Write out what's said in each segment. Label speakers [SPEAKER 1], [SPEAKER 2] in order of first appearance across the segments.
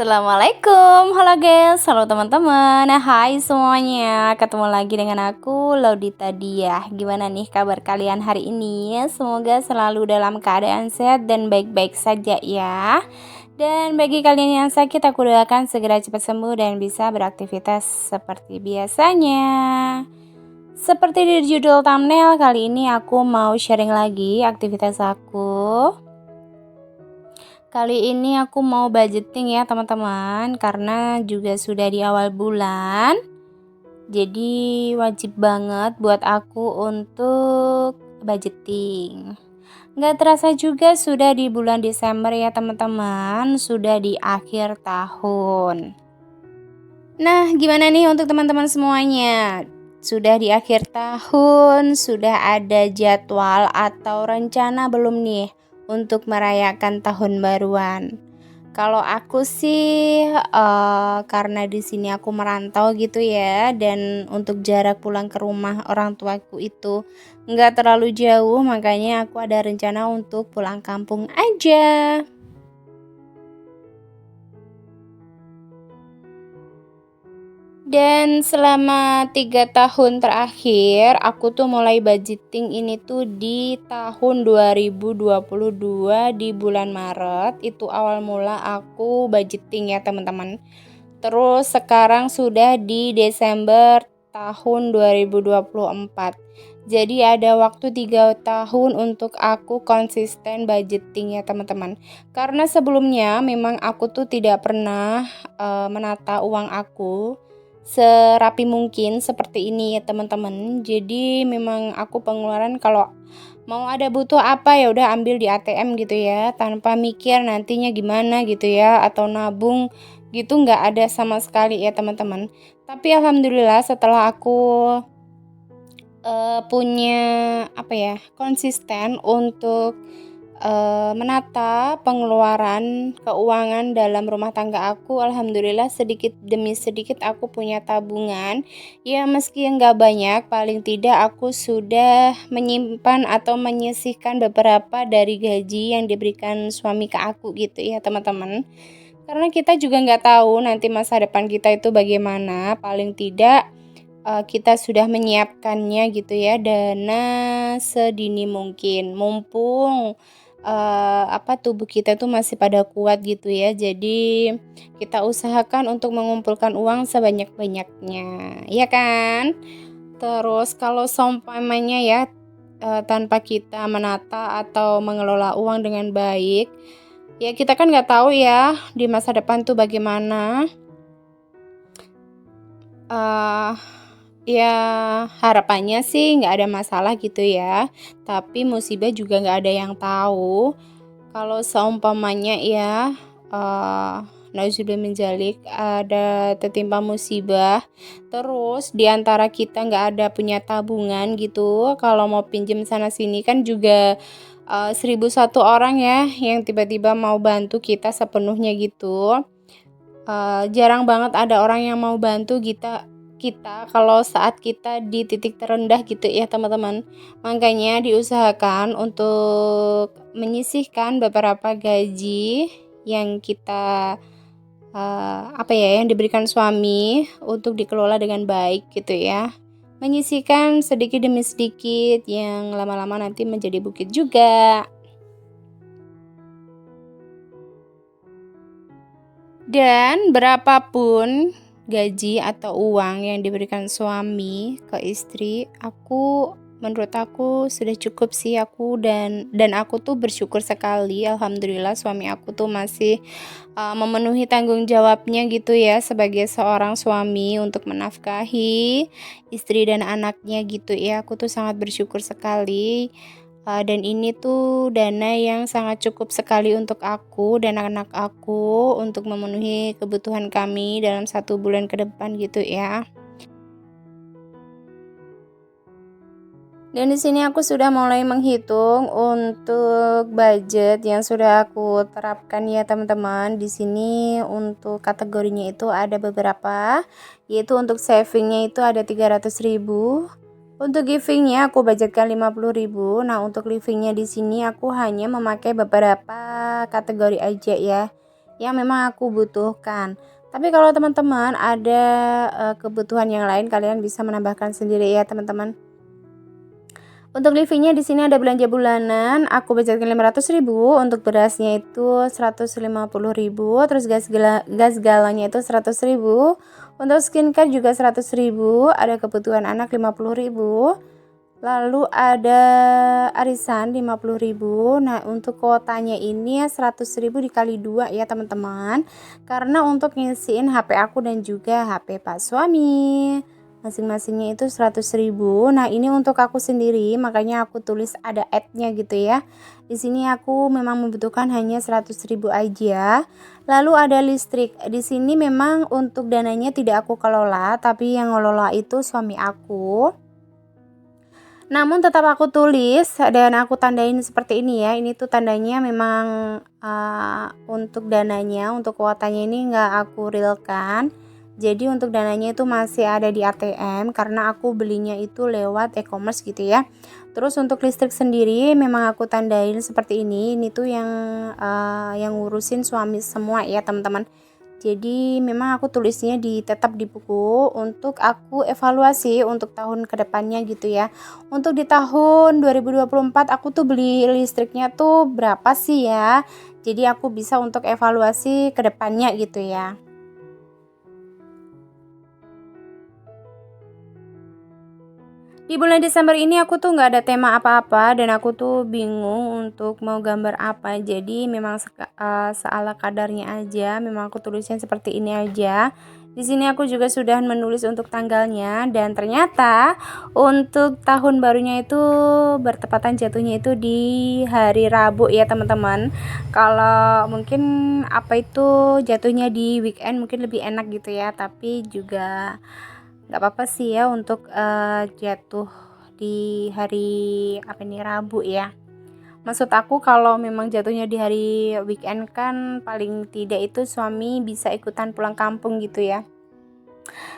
[SPEAKER 1] Assalamualaikum, halo guys, halo teman-teman. Hai semuanya, ketemu lagi dengan aku Laudita Diah. Gimana nih kabar kalian hari ini? Semoga selalu dalam keadaan sehat dan baik-baik saja ya. Dan bagi kalian yang sakit, aku doakan segera cepat sembuh dan bisa beraktivitas seperti biasanya. Seperti di judul thumbnail, kali ini aku mau sharing lagi aktivitas aku. Kali ini aku mau budgeting ya teman-teman, karena juga sudah di awal bulan. Jadi wajib banget buat aku untuk budgeting. Gak terasa juga sudah di bulan Desember ya teman-teman, sudah di akhir tahun. Nah, gimana nih untuk teman-teman semuanya? Sudah di akhir tahun, sudah ada jadwal atau rencana belum nih untuk merayakan tahun baruan? Kalau aku sih karena di sini aku merantau gitu ya, dan untuk jarak pulang ke rumah orang tuaku itu nggak terlalu jauh, makanya aku ada rencana untuk pulang kampung aja. Dan selama 3 tahun terakhir, aku tuh mulai budgeting ini tuh di tahun 2022 di bulan Maret. Itu awal mula aku budgeting ya teman-teman. Terus sekarang sudah di Desember tahun 2024. Jadi ada waktu 3 tahun untuk aku konsisten budgeting ya teman-teman. Karena sebelumnya memang aku tuh tidak pernah menata uang aku serapi mungkin seperti ini ya teman-teman. Jadi memang aku pengeluaran kalau mau ada butuh apa ya udah ambil di ATM gitu ya, tanpa mikir nantinya gimana gitu ya, atau nabung gitu, nggak ada sama sekali ya teman-teman. Tapi alhamdulillah setelah aku punya konsisten untuk menata pengeluaran keuangan dalam rumah tangga aku, alhamdulillah sedikit demi sedikit aku punya tabungan ya, meski nggak banyak, paling tidak aku sudah menyimpan atau menyisihkan beberapa dari gaji yang diberikan suami ke aku gitu ya teman-teman. Karena kita juga nggak tahu nanti masa depan kita itu bagaimana, paling tidak kita sudah menyiapkannya gitu ya, dana sedini mungkin, mumpung tubuh kita tuh masih pada kuat gitu ya. Jadi kita usahakan untuk mengumpulkan uang sebanyak-banyaknya, ya kan? Terus kalau seumpamanya ya tanpa kita menata atau mengelola uang dengan baik, ya kita kan nggak tahu ya di masa depan tuh bagaimana. Ya harapannya sih nggak ada masalah gitu ya, tapi musibah juga nggak ada yang tahu. Kalau seumpamanya ya nauzubillah min dzalik, ada tertimpa musibah, terus diantara kita nggak ada punya tabungan gitu, kalau mau pinjem sana sini kan juga 1001 orang ya yang tiba-tiba mau bantu kita sepenuhnya gitu. Jarang banget ada orang yang mau bantu kita kalau saat kita di titik terendah gitu ya teman-teman. Makanya diusahakan untuk menyisihkan beberapa gaji yang kita yang diberikan suami untuk dikelola dengan baik gitu ya. Menyisihkan sedikit demi sedikit yang lama-lama nanti menjadi bukit juga. Dan berapapun gaji atau uang yang diberikan suami ke istri, menurut aku sudah cukup sih. Dan aku tuh bersyukur sekali, alhamdulillah suami aku tuh masih memenuhi tanggung jawabnya gitu ya, sebagai seorang suami untuk menafkahi istri dan anaknya gitu ya. Aku tuh sangat bersyukur sekali. Dan ini tuh dana yang sangat cukup sekali untuk aku dan anak aku untuk memenuhi kebutuhan kami dalam 1 bulan ke depan gitu ya. Dan di sini aku sudah mulai menghitung untuk budget yang sudah aku terapkan ya teman-teman. Di sini untuk kategorinya itu ada beberapa, yaitu untuk savingnya itu ada 300.000. Untuk givingnya aku budgetkan 50.000. Nah untuk livingnya di sini aku hanya memakai beberapa kategori aja ya. yang memang aku butuhkan. Tapi kalau teman-teman ada kebutuhan yang lain, kalian bisa menambahkan sendiri ya teman-teman. Untuk livingnya di sini ada belanja bulanan, aku budgetkan 500.000, untuk berasnya itu 150.000, terus gas galonnya itu 100.000, untuk skincare juga 100.000, ada kebutuhan anak 50.000, lalu ada arisan 50.000. Nah, untuk kuotanya ini 100.000 dikali 2 ya teman-teman, karena untuk ngisiin HP aku dan juga HP Pak suami. Masing-masingnya itu 100.000. Nah, ini untuk aku sendiri, makanya aku tulis ada add-nya gitu ya. Di sini aku memang membutuhkan hanya 100.000 aja. Lalu ada listrik. Di sini memang untuk dananya tidak aku kelola, tapi yang ngelola itu suami aku. Namun tetap aku tulis dan aku tandain seperti ini ya. Ini tuh tandanya memang untuk dananya, untuk kuotanya ini nggak aku realkan. Jadi untuk dananya itu masih ada di ATM karena aku belinya itu lewat e-commerce gitu ya. Terus untuk listrik sendiri memang aku tandain seperti ini. Ini tuh yang ngurusin suami semua ya teman-teman. Jadi memang aku tulisnya tetap di buku untuk aku evaluasi untuk tahun kedepannya gitu ya. Untuk di tahun 2024 aku tuh beli listriknya tuh berapa sih ya. Jadi aku bisa untuk evaluasi kedepannya gitu ya. Di bulan Desember ini aku tuh nggak ada tema apa-apa dan aku tuh bingung untuk mau gambar apa. Jadi memang seala kadarnya aja. Memang aku tulisnya seperti ini aja. Di sini aku juga sudah menulis untuk tanggalnya dan ternyata untuk tahun barunya itu bertepatan jatuhnya itu di hari Rabu ya teman-teman. Kalau mungkin apa itu jatuhnya di weekend mungkin lebih enak gitu ya. Tapi juga nggak apa-apa sih ya untuk jatuh di hari Rabu ya. Maksud aku kalau memang jatuhnya di hari weekend kan paling tidak itu suami bisa ikutan pulang kampung gitu ya.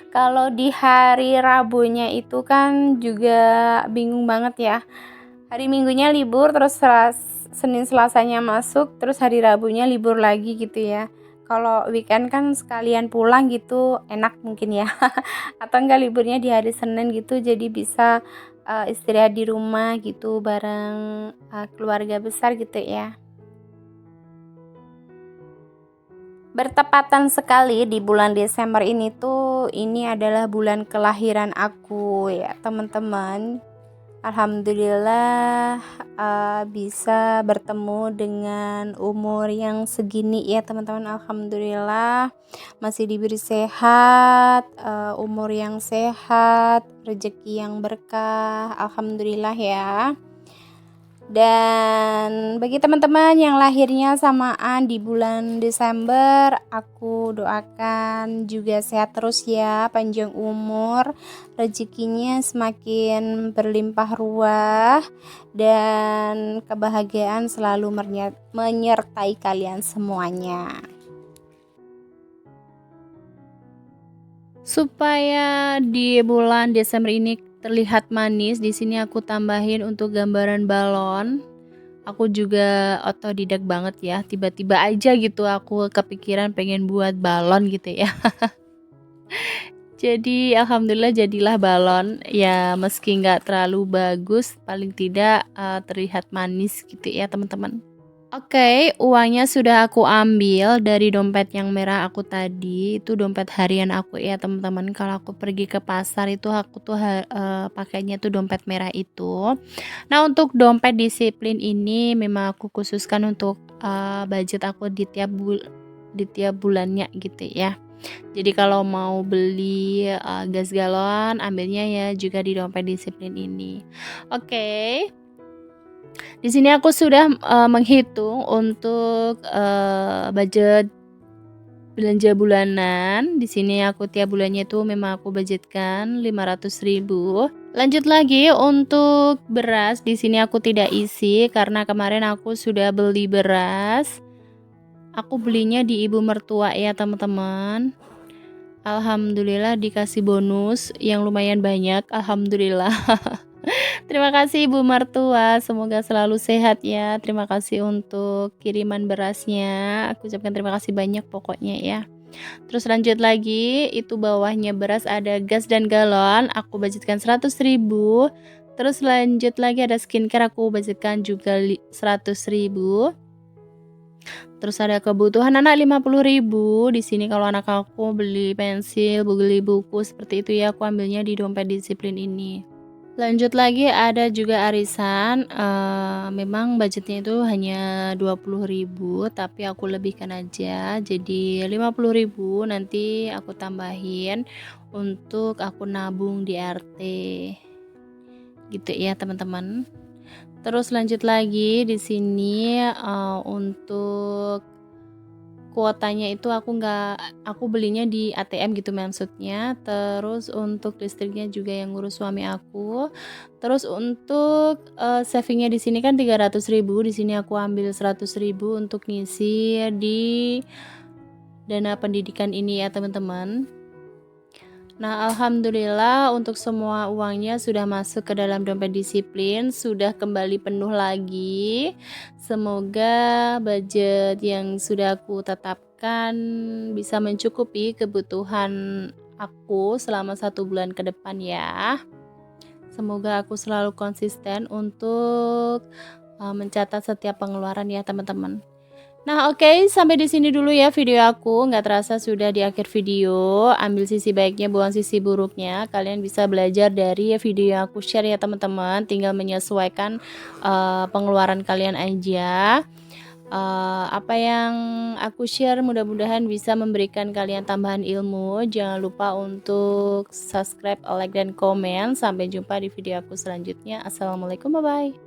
[SPEAKER 1] Kalau di hari Rabunya itu kan juga bingung banget ya. Hari Minggunya libur terus Senin Selasanya masuk terus hari Rabunya libur lagi gitu ya. Kalau weekend kan sekalian pulang gitu enak mungkin ya. Atau enggak liburnya di hari Senin gitu jadi bisa istirahat di rumah gitu bareng keluarga besar gitu ya. Bertepatan sekali di bulan Desember ini tuh ini adalah bulan kelahiran aku ya teman-teman. Alhamdulillah bisa bertemu dengan umur yang segini ya teman-teman. Alhamdulillah masih diberi sehat, umur yang sehat, rezeki yang berkah. Alhamdulillah ya. Dan bagi teman-teman yang lahirnya samaan di bulan Desember, aku doakan juga sehat terus ya, panjang umur, rezekinya semakin berlimpah ruah, dan kebahagiaan selalu menyertai kalian semuanya. Supaya di bulan Desember ini terlihat manis, di sini aku tambahin untuk gambaran balon. Aku juga otodidak banget ya, tiba-tiba aja gitu aku kepikiran pengen buat balon gitu ya. Jadi alhamdulillah jadilah balon ya, meski nggak terlalu bagus, paling tidak terlihat manis gitu ya teman-teman. Oke, uangnya sudah aku ambil dari dompet yang merah aku tadi. Itu dompet harian aku ya teman-teman. Kalau aku pergi ke pasar itu aku tuh pakainya tuh dompet merah itu. Nah, untuk dompet disiplin ini memang aku khususkan untuk budget aku di tiap bulannya gitu ya. Jadi kalau mau beli gas galon ambilnya ya juga di dompet disiplin ini. Oke. Di sini aku sudah menghitung untuk budget belanja bulanan. Di sini aku tiap bulannya itu memang aku budgetkan 500.000. Lanjut lagi untuk beras. Di sini aku tidak isi karena kemarin aku sudah beli beras. Aku belinya di ibu mertua ya teman-teman. Alhamdulillah dikasih bonus yang lumayan banyak. Alhamdulillah. Terima kasih Ibu mertua, semoga selalu sehat ya. Terima kasih untuk kiriman berasnya. Aku ucapkan terima kasih banyak pokoknya ya. Terus lanjut lagi, itu bawahnya beras ada gas dan galon, aku budgetkan 100.000. Terus lanjut lagi ada skincare, aku budgetkan juga 100.000. Terus ada kebutuhan anak 50.000. Di sini kalau anak aku beli pensil, beli buku seperti itu ya, aku ambilnya di dompet disiplin ini. Lanjut lagi ada juga arisan, memang budgetnya itu hanya 20.000 tapi aku lebihkan aja jadi 50.000, nanti aku tambahin untuk aku nabung di RT, gitu ya teman-teman. Terus lanjut lagi di sini, untuk kuotanya itu aku belinya di ATM gitu maksudnya. Terus untuk listriknya juga yang ngurus suami aku. Terus untuk, saving-nya di sini kan 300.000, di sini aku ambil 100.000 untuk ngisi di dana pendidikan ini ya teman-teman. Nah, alhamdulillah untuk semua uangnya sudah masuk ke dalam dompet disiplin, sudah kembali penuh lagi. Semoga budget yang sudah aku tetapkan bisa mencukupi kebutuhan aku selama 1 bulan ke depan ya. Semoga aku selalu konsisten untuk mencatat setiap pengeluaran ya teman-teman. Nah, oke, sampai di sini dulu ya video aku. Nggak terasa sudah di akhir video. Ambil sisi baiknya, buang sisi buruknya. Kalian bisa belajar dari video yang aku share ya teman-teman. Tinggal menyesuaikan pengeluaran kalian aja. Apa yang aku share mudah-mudahan bisa memberikan kalian tambahan ilmu. Jangan lupa untuk subscribe, like, dan komen. Sampai jumpa di video aku selanjutnya. Assalamualaikum, bye-bye.